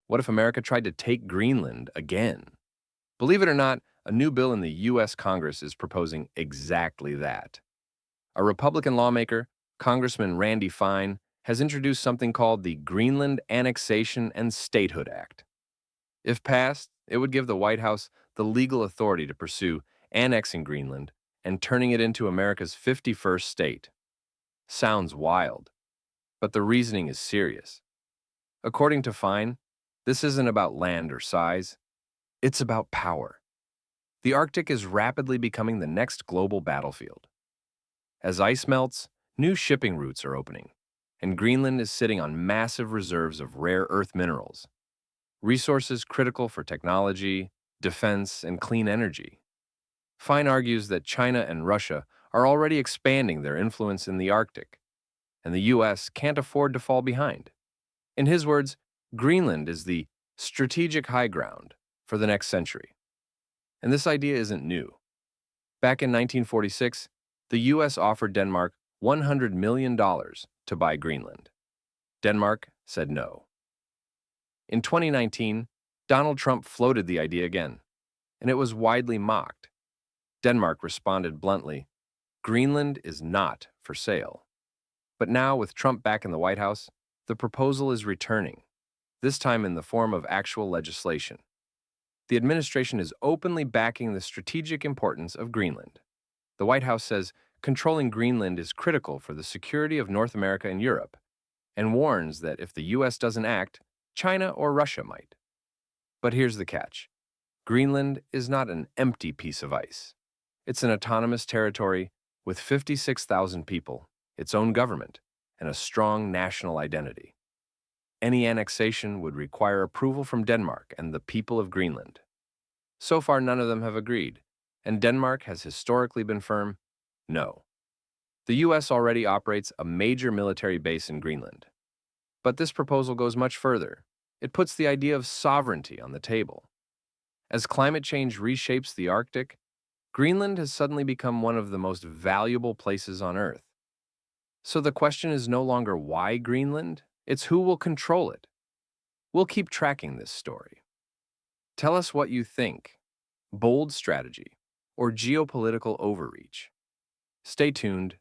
What if America tried to take Greenland again? Believe it or not, a new bill in the U.S. Congress is proposing exactly that. A Republican lawmaker, Congressman Randy Fine, has introduced something called the Greenland Annexation and Statehood Act. If passed, it would give the White House the legal authority to pursue annexing Greenland and turning it into America's 51st state. Sounds wild, but the reasoning is serious. According to Fine, this isn't about land or size, it's about power. The Arctic is rapidly becoming the next global battlefield. As ice melts, new shipping routes are opening, and Greenland is sitting on massive reserves of rare earth minerals, resources critical for technology, defense, and clean energy. Fine argues that China and Russia are already expanding their influence in the Arctic, and the U.S. can't afford to fall behind. In his words, Greenland is the strategic high ground for the next century. And this idea isn't new. Back in 1946, the U.S. offered Denmark $100 million to buy Greenland. Denmark said no. In 2019, Donald Trump floated the idea again, and it was widely mocked. Denmark responded bluntly, "Greenland is not for sale." But now, with Trump back in the White House, the proposal is returning, this time in the form of actual legislation. The administration is openly backing the strategic importance of Greenland. The White House says controlling Greenland is critical for the security of North America and Europe, and warns that if the U.S. doesn't act, China or Russia might. But here's the catch. Greenland is not an empty piece of ice. It's an autonomous territory with 56,000 people, its own government, and a strong national identity. Any annexation would require approval from Denmark and the people of Greenland. So far, none of them have agreed, and Denmark has historically been firm, no. The U.S. already operates a major military base in Greenland. But this proposal goes much further. It puts the idea of sovereignty on the table. As climate change reshapes the Arctic, Greenland has suddenly become one of the most valuable places on Earth. So the question is no longer why Greenland, it's who will control it. We'll keep tracking this story. Tell us what you think. Bold strategy or geopolitical overreach? Stay tuned.